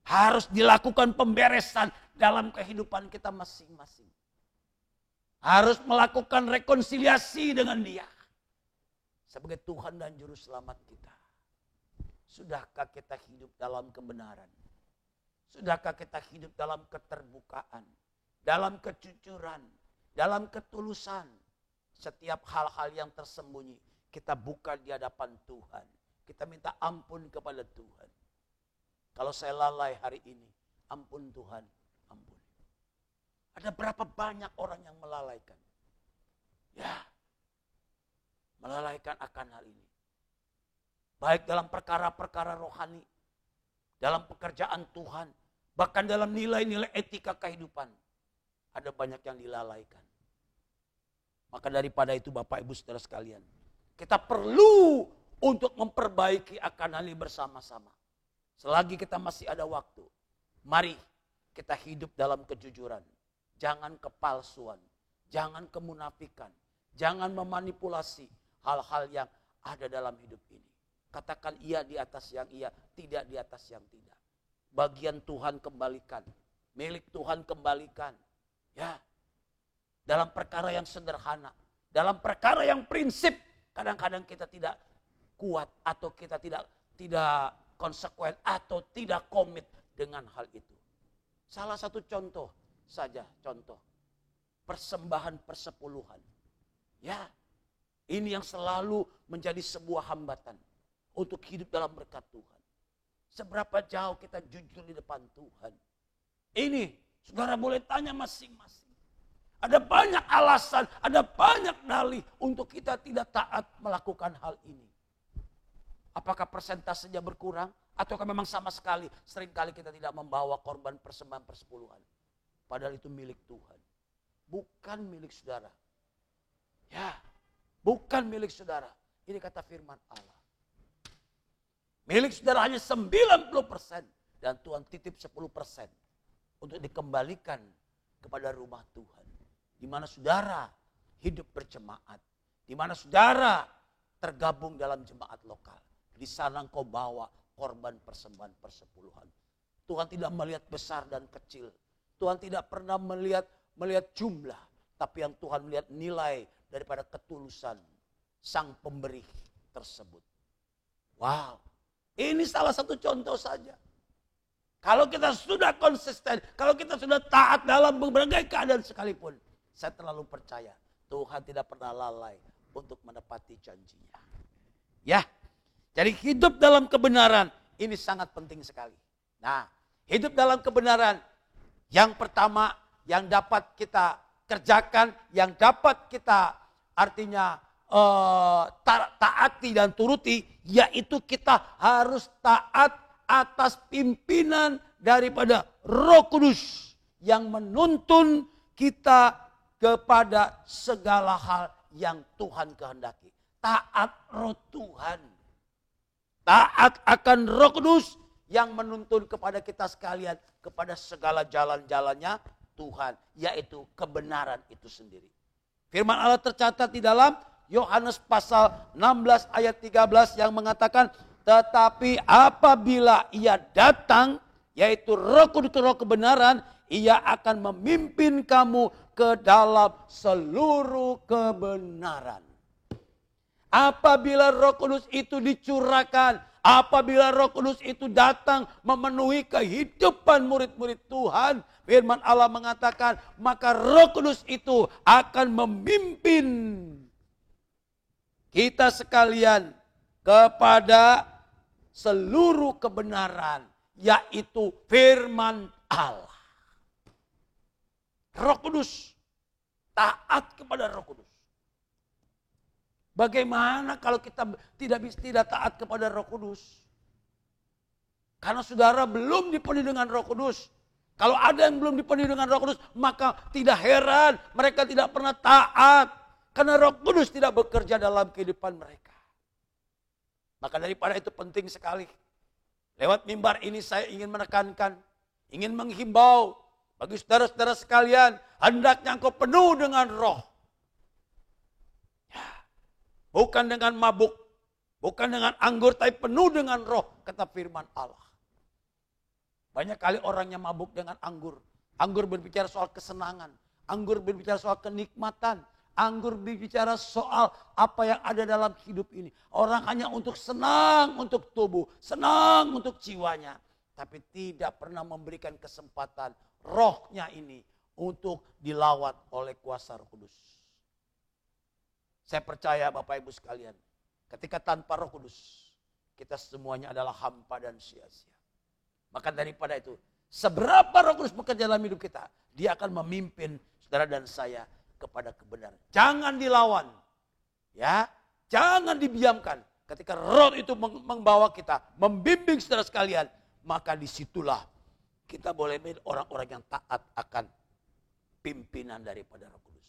harus dilakukan pemberesan dalam kehidupan kita masing-masing. Harus melakukan rekonsiliasi dengan Dia sebagai Tuhan dan Juru Selamat kita. Sudahkah kita hidup dalam kebenaran? Sudahkah kita hidup dalam keterbukaan, dalam kejujuran, dalam ketulusan? Setiap hal-hal yang tersembunyi kita buka di hadapan Tuhan. Kita minta ampun kepada Tuhan. Kalau saya lalai hari ini, ampun Tuhan, ampun. Ada berapa banyak orang yang melalaikan? Ya, melalaikan akan hal ini. Baik dalam perkara-perkara rohani, dalam pekerjaan Tuhan, bahkan dalam nilai-nilai etika kehidupan. Ada banyak yang dilalaikan. Maka daripada itu Bapak Ibu Saudara sekalian, kita perlu untuk memperbaiki akan hal ini bersama-sama. Selagi kita masih ada waktu, mari kita hidup dalam kejujuran. Jangan kepalsuan, jangan kemunafikan, jangan memanipulasi hal-hal yang ada dalam hidup ini. Katakan iya di atas yang iya, tidak di atas yang tidak. Bagian Tuhan kembalikan, milik Tuhan kembalikan. Ya, dalam perkara yang sederhana, dalam perkara yang prinsip, kadang-kadang kita tidak kuat atau kita tidak konsekuen atau tidak komit dengan hal itu. Salah satu contoh saja, persembahan persepuluhan. Ya, ini yang selalu menjadi sebuah hambatan untuk hidup dalam berkat Tuhan. Seberapa jauh kita jujur di depan Tuhan. Ini, saudara boleh tanya masing-masing. Ada banyak alasan, ada banyak dalih untuk kita tidak taat melakukan hal ini. Apakah persentasenya berkurang? Ataukah memang sama sekali seringkali kita tidak membawa korban persembahan persepuluhan? Padahal itu milik Tuhan. Bukan milik saudara. Ya, bukan milik saudara. Ini kata firman Allah. Milik saudara hanya 90% dan Tuhan titip 10% untuk dikembalikan kepada rumah Tuhan. Di mana saudara hidup berjemaat. Di mana saudara tergabung dalam jemaat lokal. Di sana engkau bawa korban persembahan persepuluhan. Tuhan tidak melihat besar dan kecil. Tuhan tidak pernah melihat jumlah. Tapi yang Tuhan melihat nilai daripada ketulusan sang pemberi tersebut. Wow. Ini salah satu contoh saja. Kalau kita sudah konsisten, kalau kita sudah taat dalam berbagai keadaan sekalipun, saya terlalu percaya Tuhan tidak pernah lalai untuk menepati janjinya. Ya, jadi hidup dalam kebenaran ini sangat penting sekali. Nah, hidup dalam kebenaran yang pertama yang dapat kita kerjakan, yang dapat kita artinya taati dan turuti, yaitu kita harus taat atas pimpinan daripada Roh Kudus yang menuntun kita kepada segala hal yang Tuhan kehendaki. Taat Roh Tuhan. Taat akan Roh Kudus yang menuntun kepada kita sekalian kepada segala jalan-jalannya Tuhan, yaitu kebenaran itu sendiri. Firman Allah tercatat di dalam Yohanes pasal 16 ayat 13 yang mengatakan, tetapi apabila ia datang, yaitu Roh Kudus, Roh kebenaran, ia akan memimpin kamu ke dalam seluruh kebenaran. Apabila Roh Kudus itu dicurahkan, apabila Roh Kudus itu datang memenuhi kehidupan murid-murid Tuhan, firman Allah mengatakan, maka Roh Kudus itu akan memimpin kita sekalian kepada seluruh kebenaran, yaitu firman Allah. Roh Kudus, taat kepada Roh Kudus. Bagaimana kalau kita tidak taat kepada Roh Kudus? Karena saudara belum dipenuhi dengan Roh Kudus. Kalau ada yang belum dipenuhi dengan Roh Kudus, maka tidak heran mereka tidak pernah taat. Karena Roh Kudus tidak bekerja dalam kehidupan mereka. Maka daripada itu penting sekali. Lewat mimbar ini saya ingin menekankan, ingin menghimbau bagi saudara-saudara sekalian, hendaknya engkau penuh dengan Roh. Bukan dengan mabuk, bukan dengan anggur, tapi penuh dengan Roh, kata firman Allah. Banyak kali orang yang mabuk dengan anggur. Anggur berbicara soal kesenangan, anggur berbicara soal kenikmatan, Anggur bicara soal apa yang ada dalam hidup ini. Orang hanya untuk senang untuk tubuh, senang untuk jiwanya. Tapi tidak pernah memberikan kesempatan rohnya ini untuk dilawat oleh kuasa Roh Kudus. Saya percaya Bapak Ibu sekalian, ketika tanpa Roh Kudus, kita semuanya adalah hampa dan sia-sia. Maka daripada itu, seberapa Roh Kudus bekerja dalam hidup kita, Dia akan memimpin saudara dan saya kepada kebenaran. Jangan dilawan. Ya, jangan dibiamkan. Ketika Roh itu membawa kita, membimbing saudara sekalian, maka disitulah kita boleh menjadi orang-orang yang taat akan pimpinan daripada Roh Kudus.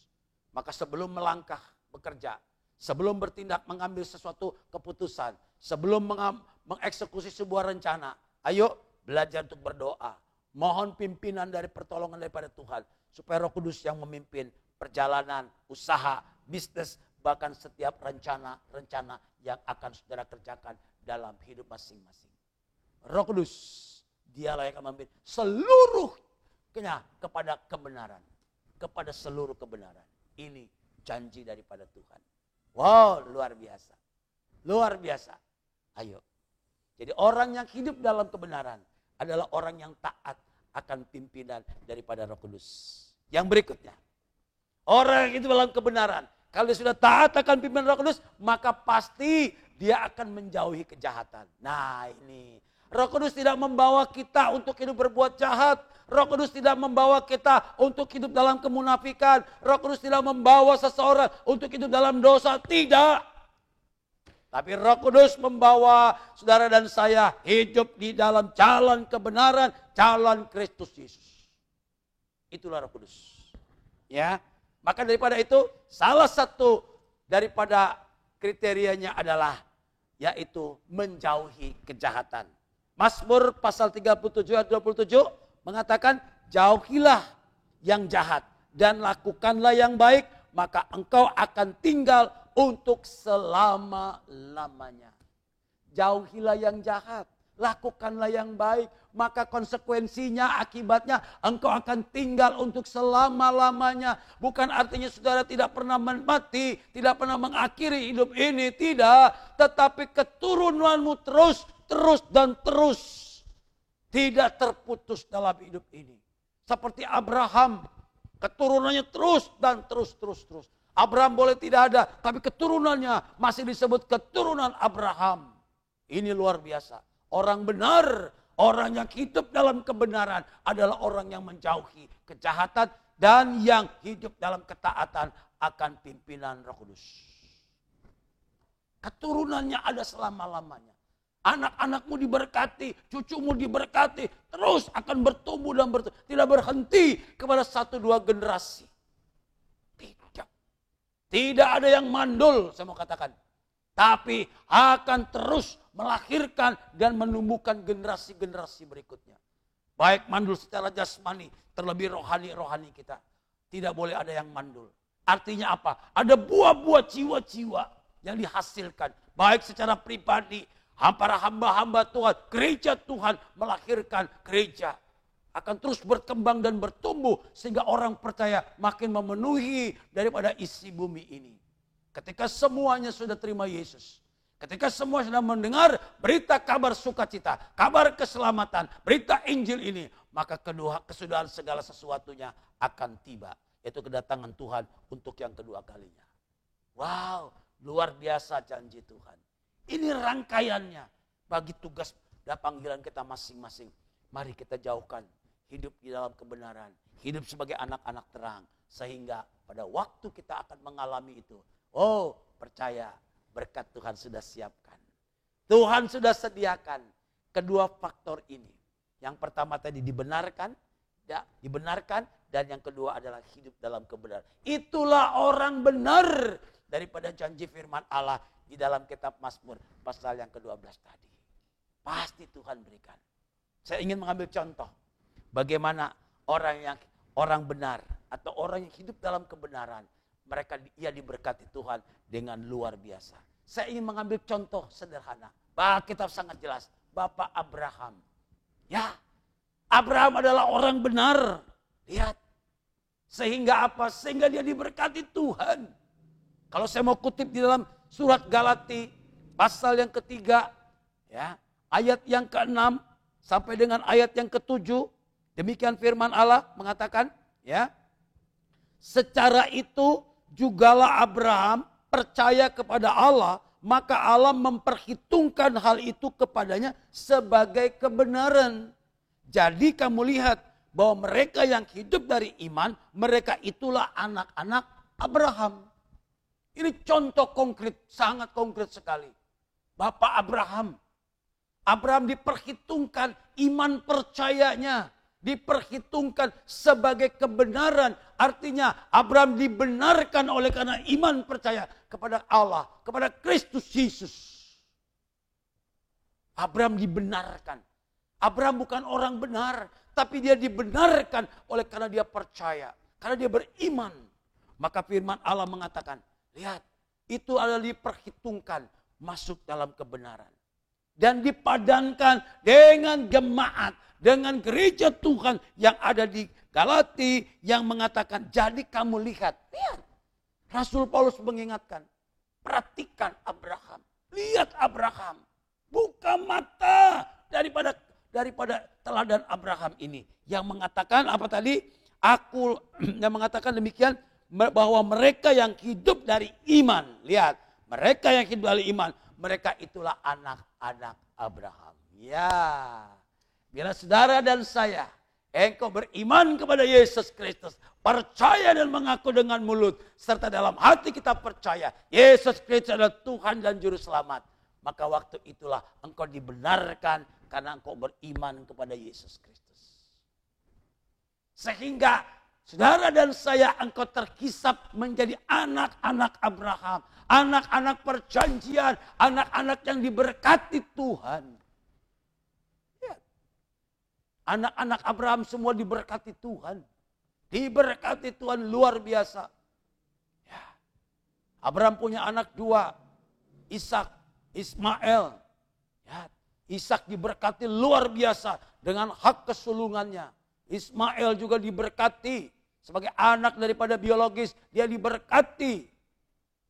Maka sebelum melangkah bekerja, sebelum bertindak mengambil sesuatu keputusan, sebelum mengeksekusi sebuah rencana, ayo belajar untuk berdoa. Mohon pimpinan dari pertolongan daripada Tuhan. Supaya Roh Kudus yang memimpin perjalanan, usaha, bisnis, bahkan setiap rencana yang akan saudara kerjakan dalam hidup masing-masing. Roh Kudus, Dialah yang akan memimpin seluruhnya kepada kebenaran. Kepada seluruh kebenaran. Ini janji daripada Tuhan. Wow, luar biasa. Luar biasa. Ayo. Jadi orang yang hidup dalam kebenaran adalah orang yang taat akan pimpinan daripada Roh Kudus. Yang berikutnya. Orang yang hidup dalam kebenaran. Kalau dia sudah taat akan pimpinan Roh Kudus, maka pasti dia akan menjauhi kejahatan. Nah ini. Roh Kudus tidak membawa kita untuk hidup berbuat jahat. Roh Kudus tidak membawa kita untuk hidup dalam kemunafikan. Roh Kudus tidak membawa seseorang untuk hidup dalam dosa. Tidak. Tapi Roh Kudus membawa saudara dan saya hidup di dalam jalan kebenaran, jalan Kristus Yesus. Itulah Roh Kudus. Ya. Maka daripada itu salah satu daripada kriterianya adalah yaitu menjauhi kejahatan. Mazmur pasal 37 ayat 27 mengatakan jauhilah yang jahat dan lakukanlah yang baik, maka engkau akan tinggal untuk selama-lamanya. Jauhilah yang jahat, lakukanlah yang baik, maka konsekuensinya, akibatnya engkau akan tinggal untuk selama-lamanya. Bukan artinya saudara tidak pernah mati, tidak pernah mengakhiri hidup ini, tidak. Tetapi keturunanmu terus dan terus. Tidak terputus dalam hidup ini. Seperti Abraham, keturunannya terus dan terus. Abraham boleh tidak ada, tapi keturunannya masih disebut keturunan Abraham. Ini luar biasa. Orang benar, orang yang hidup dalam kebenaran adalah orang yang menjauhi kejahatan dan yang hidup dalam ketaatan akan pimpinan Roh Kudus. Keturunannya ada selama-lamanya. Anak-anakmu diberkati, cucumu diberkati, terus akan bertumbuh dan tidak berhenti kepada 1-2 generasi. Tidak ada yang mandul, saya mau katakan. Tapi akan terus melahirkan dan menumbuhkan generasi-generasi berikutnya. Baik mandul secara jasmani, terlebih rohani kita. Tidak boleh ada yang mandul. Artinya apa? Ada buah-buah jiwa-jiwa yang dihasilkan. Baik secara pribadi, para hamba-hamba Tuhan, gereja Tuhan melahirkan gereja. Akan terus berkembang dan bertumbuh sehingga orang percaya makin memenuhi daripada isi bumi ini. Ketika semuanya sudah terima Yesus. Ketika semua sudah mendengar berita kabar sukacita, kabar keselamatan, berita Injil ini. Maka kesudahan segala sesuatunya akan tiba. Yaitu kedatangan Tuhan untuk yang kedua kalinya. Wow, luar biasa janji Tuhan. Ini rangkaiannya bagi tugas dan panggilan kita masing-masing. Mari kita jauhkan hidup di dalam kebenaran. Hidup sebagai anak-anak terang. Sehingga pada waktu kita akan mengalami itu. Oh, percaya berkat Tuhan sudah siapkan. Tuhan sudah sediakan kedua faktor ini. Yang pertama tadi dibenarkan dan yang kedua adalah hidup dalam kebenaran. Itulah orang benar daripada janji firman Allah di dalam kitab Mazmur pasal yang ke-12 tadi. Pasti Tuhan berikan. Saya ingin mengambil contoh bagaimana orang benar atau orang yang hidup dalam kebenaran. Ia diberkati Tuhan dengan luar biasa. Saya ingin mengambil contoh sederhana. Kitab sangat jelas. Bapak Abraham. Ya, Abraham adalah orang benar. Lihat. Sehingga apa? Sehingga dia diberkati Tuhan. Kalau saya mau kutip di dalam surat Galati pasal yang ketiga, ya, ayat yang ke-6 sampai dengan ayat yang ke-7, demikian firman Allah mengatakan, ya, secara itu jugalah Abraham percaya kepada Allah, maka Allah memperhitungkan hal itu kepadanya sebagai kebenaran. Jadi kamu lihat bahwa mereka yang hidup dari iman, mereka itulah anak-anak Abraham. Ini contoh konkret, sangat konkret sekali. Bapak Abraham. Abraham diperhitungkan iman percayanya. Diperhitungkan sebagai kebenaran. Artinya Abraham dibenarkan oleh karena iman percaya kepada Allah, kepada Kristus Yesus. Abraham dibenarkan. Abraham bukan orang benar, tapi dia dibenarkan oleh karena dia percaya, karena dia beriman. Maka firman Allah mengatakan, lihat, itu adalah diperhitungkan masuk dalam kebenaran. Dan dipadankan dengan jemaat, dengan gereja Tuhan yang ada di Galati yang mengatakan, jadi kamu lihat. Rasul Paulus mengingatkan, perhatikan Abraham. Lihat Abraham. Buka mata daripada teladan Abraham ini. Yang mengatakan apa tadi? Yang mengatakan demikian, bahwa mereka yang hidup dari iman. Lihat, mereka yang hidup dari iman, mereka itulah anak-anak Abraham. Ya. Bila saudara dan saya, engkau beriman kepada Yesus Kristus, percaya dan mengaku dengan mulut, serta dalam hati kita percaya Yesus Kristus adalah Tuhan dan Juru Selamat, maka waktu itulah engkau dibenarkan karena engkau beriman kepada Yesus Kristus. Sehingga saudara dan saya, engkau terhisap menjadi anak-anak Abraham, anak-anak perjanjian, anak-anak yang diberkati Tuhan. Anak-anak Abraham semua diberkati Tuhan. Diberkati Tuhan luar biasa. Ya. Abraham punya anak 2. Ishak, Ismail. Ya. Ishak diberkati luar biasa dengan hak kesulungannya. Ismail juga diberkati sebagai anak daripada biologis. Dia diberkati.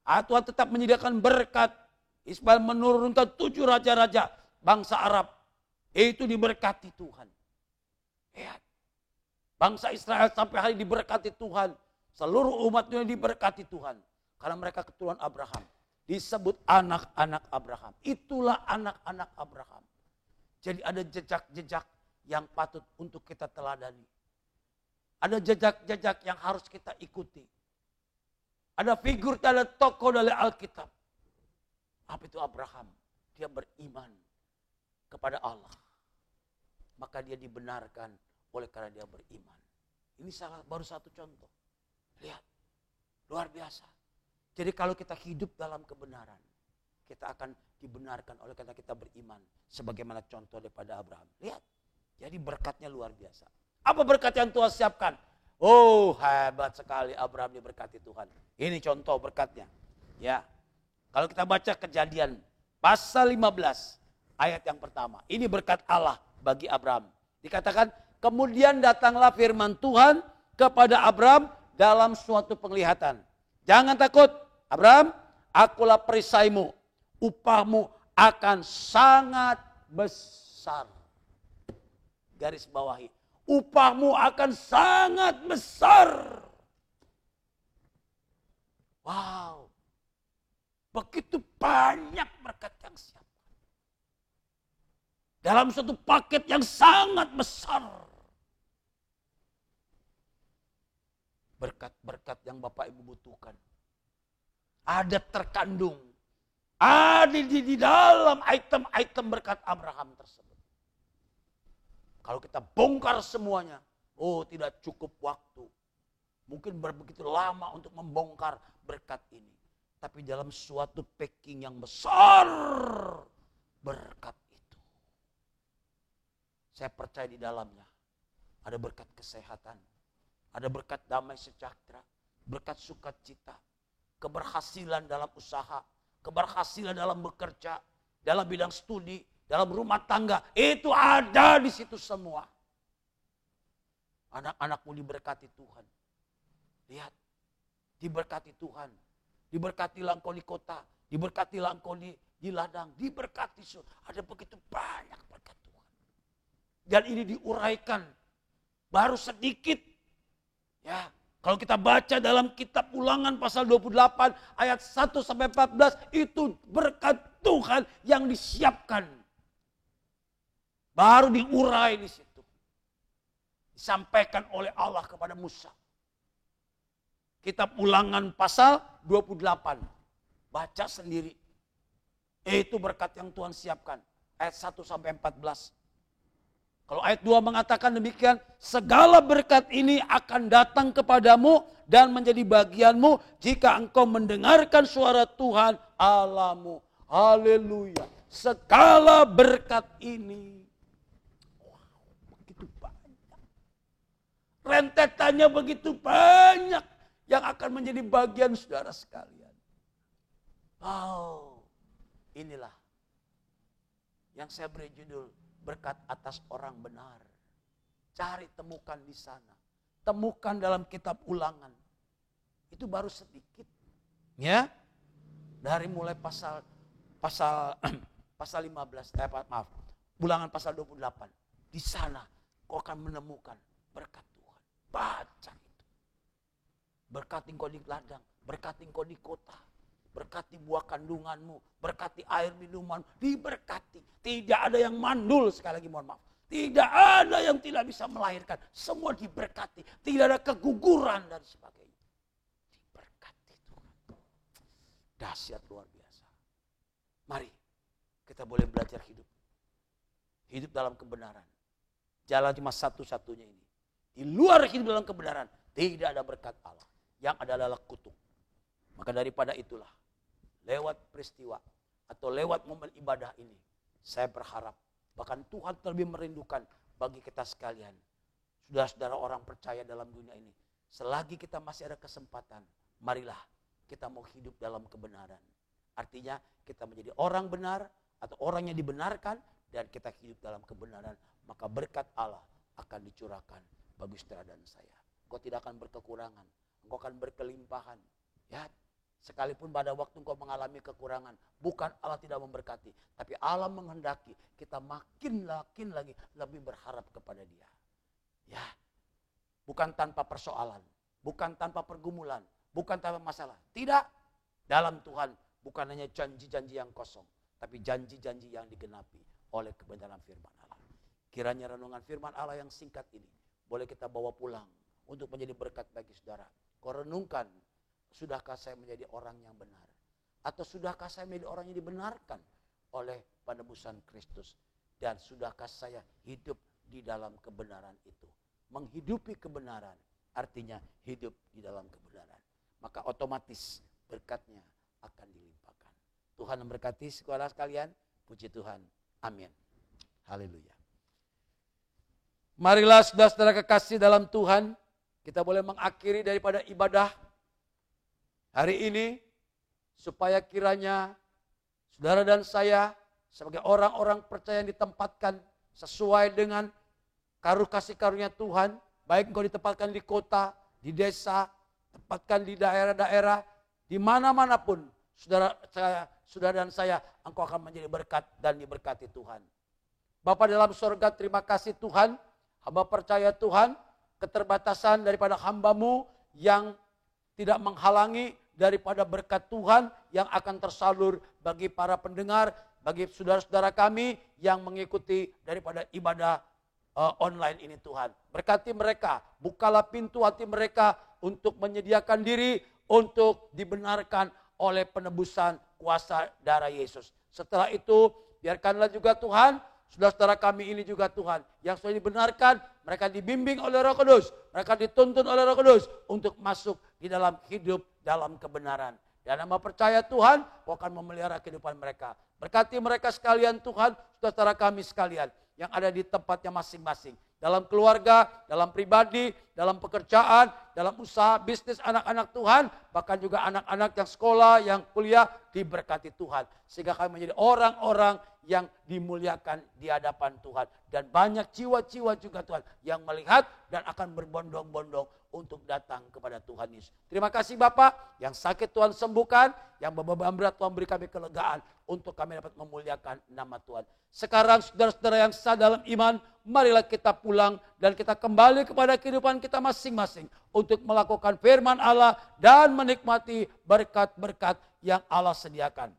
Tuhan tetap menyediakan berkat. Ismail menurunkan 7 raja-raja bangsa Arab. Itu diberkati Tuhan. Lihat, bangsa Israel sampai hari diberkati Tuhan. Seluruh umatnya diberkati Tuhan. Karena mereka keturunan Abraham. Disebut anak-anak Abraham. Itulah anak-anak Abraham. Jadi ada jejak-jejak yang patut untuk kita teladani. Ada jejak-jejak yang harus kita ikuti. Ada figur, ada tokoh dari Alkitab. Apa itu Abraham? Dia beriman kepada Allah. Maka dia dibenarkan oleh karena dia beriman. Ini baru satu contoh. Lihat, luar biasa. Jadi kalau kita hidup dalam kebenaran, kita akan dibenarkan oleh karena kita beriman. Sebagaimana contoh daripada Abraham. Lihat, jadi berkatnya luar biasa. Apa berkat yang Tuhan siapkan? Oh, hebat sekali Abraham diberkati Tuhan. Ini contoh berkatnya. Ya, kalau kita baca Kejadian pasal 15 ayat yang pertama. Ini berkat Allah bagi Abraham. Dikatakan, kemudian datanglah firman Tuhan kepada Abraham dalam suatu penglihatan. Jangan takut, Abraham, akulah perisaimu. Upahmu akan sangat besar. Garis bawahi. Upahmu akan sangat besar. Wow. Begitu banyak berkat yang siap. Dalam suatu paket yang sangat besar. Berkat-berkat yang Bapak Ibu butuhkan. Ada terkandung. Ada di dalam item-item berkat Abraham tersebut. Kalau kita bongkar semuanya, oh tidak cukup waktu. Mungkin begitu lama untuk membongkar berkat ini. Tapi dalam suatu packing yang besar, berkat itu. Saya percaya di dalamnya ada berkat kesehatan, ada berkat damai sejahtera, berkat sukacita, keberhasilan dalam usaha, keberhasilan dalam bekerja, dalam bidang studi, dalam rumah tangga. Itu ada di situ semua. Anak-anakmu diberkati Tuhan. Lihat, diberkati Tuhan. Diberkatilah engkau di kota, diberkatilah engkau di ladang, diberkati. Ada begitu banyak berkat Tuhan. Dan ini diuraikan baru sedikit. Ya, kalau kita baca dalam kitab Ulangan pasal 28 ayat 1 sampai 14 itu berkat Tuhan yang disiapkan. Baru diurai di situ. Disampaikan oleh Allah kepada Musa. Kitab Ulangan pasal 28. Baca sendiri. Itu berkat yang Tuhan siapkan. Ayat 1 sampai 14. Kalau ayat 2 mengatakan demikian, segala berkat ini akan datang kepadamu dan menjadi bagianmu jika engkau mendengarkan suara Tuhan Allahmu. Haleluya. Segala berkat ini. Wow, begitu banyak. Rentetannya begitu banyak yang akan menjadi bagian saudara sekalian. Oh, inilah yang saya beri judul berkat atas orang benar. Cari temukan di sana. Temukan dalam kitab Ulangan. Itu baru sedikit. Ya. Dari mulai pasal 15, Ulangan pasal 28. Di sana kau akan menemukan berkat Tuhan. Baca itu. Berkati engkau di ladang, berkati engkau di kota. Berkati buah kandunganmu, berkati air minuman, diberkati. Tidak ada yang mandul, sekali lagi mohon maaf. Tidak ada yang tidak bisa melahirkan, semua diberkati. Tidak ada keguguran dan sebagainya. Diberkati Tuhan. Dahsyat luar biasa. Mari kita boleh belajar hidup. Hidup dalam kebenaran. Jalan cuma satu-satunya ini. Di luar hidup dalam kebenaran, tidak ada berkat Allah. Yang ada adalah kutuk. Maka daripada itulah, lewat peristiwa atau lewat momen ibadah ini, saya berharap bahkan Tuhan terlebih merindukan bagi kita sekalian, saudara-saudara orang percaya dalam dunia ini, selagi kita masih ada kesempatan, marilah kita mau hidup dalam kebenaran. Artinya kita menjadi orang benar atau orang yang dibenarkan dan kita hidup dalam kebenaran, maka berkat Allah akan dicurahkan bagi saudara dan saya. Engkau tidak akan berkekurangan, engkau akan berkelimpahan. Ya, sekalipun pada waktu engkau mengalami kekurangan, bukan Allah tidak memberkati, tapi Allah menghendaki kita makin lagi lebih berharap kepada Dia. Ya, bukan tanpa persoalan, bukan tanpa pergumulan, bukan tanpa masalah. Tidak, dalam Tuhan bukan hanya janji-janji yang kosong, tapi janji-janji yang digenapi oleh kebenaran firman Allah. Kiranya renungan firman Allah yang singkat ini boleh kita bawa pulang untuk menjadi berkat bagi saudara. Kau renungkan, sudahkah saya menjadi orang yang benar? Atau sudahkah saya menjadi orang yang dibenarkan oleh penebusan Kristus? Dan sudahkah saya hidup di dalam kebenaran itu? Menghidupi kebenaran artinya hidup di dalam kebenaran. Maka otomatis berkatnya akan dilimpahkan. Tuhan memberkati sekolah sekalian. Puji Tuhan. Amin. Haleluya. Marilah saudara-saudara kekasih dalam Tuhan, kita boleh mengakhiri daripada ibadah hari ini, supaya kiranya saudara dan saya sebagai orang-orang percaya yang ditempatkan sesuai dengan kasih karunia Tuhan, baik engkau ditempatkan di kota, di desa, tempatkan di daerah-daerah, di mana-mana pun saudara dan saya, engkau akan menjadi berkat dan diberkati Tuhan. Bapa dalam sorga, terima kasih Tuhan, hamba percaya Tuhan, keterbatasan daripada hamba-Mu yang tidak menghalangi daripada berkat Tuhan yang akan tersalur bagi para pendengar, bagi saudara-saudara kami yang mengikuti daripada ibadah online ini Tuhan. Berkati mereka, bukalah pintu hati mereka untuk menyediakan diri untuk dibenarkan oleh penebusan kuasa darah Yesus. Setelah itu, biarkanlah juga Tuhan, saudara-saudara kami ini juga Tuhan, yang sudah dibenarkan, mereka dibimbing oleh Roh Kudus, mereka dituntun oleh Roh Kudus untuk masuk di dalam hidup dalam kebenaran. Dan hamba percaya Tuhan, Kau akan memelihara kehidupan mereka. Berkati mereka sekalian Tuhan, saudara-saudara kami sekalian, yang ada di tempatnya masing-masing. Dalam keluarga, dalam pribadi, dalam pekerjaan, dalam usaha, bisnis anak-anak Tuhan, bahkan juga anak-anak yang sekolah, yang kuliah, diberkati Tuhan. Sehingga kami menjadi orang-orang yang dimuliakan di hadapan Tuhan. Dan banyak jiwa-jiwa juga Tuhan yang melihat dan akan berbondong-bondong untuk datang kepada Tuhan Yesus. Terima kasih Bapak, yang sakit Tuhan sembuhkan, yang beban berat Tuhan beri kami kelegaan untuk kami dapat memuliakan nama Tuhan. Sekarang saudara-saudara yang sah dalam iman, marilah kita pulang dan kita kembali kepada kehidupan kita masing-masing untuk melakukan firman Allah dan menikmati berkat-berkat yang Allah sediakan.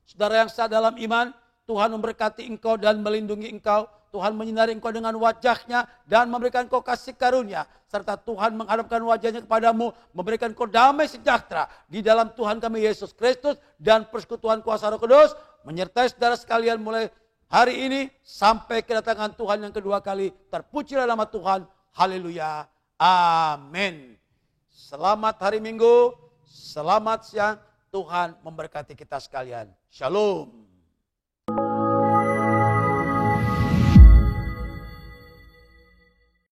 Saudara yang sah dalam iman, Tuhan memberkati engkau dan melindungi engkau. Tuhan menyinari engkau dengan wajahnya dan memberikan engkau kasih karunia. Serta Tuhan menghadapkan wajahnya kepadamu, memberikan engkau damai sejahtera di dalam Tuhan kami Yesus Kristus dan persekutuan kuasa Roh Kudus menyertai saudara sekalian mulai hari ini sampai kedatangan Tuhan yang kedua kali. Terpujilah nama Tuhan. Haleluya. Amin. Selamat hari Minggu. Selamat siang. Tuhan memberkati kita sekalian. Shalom.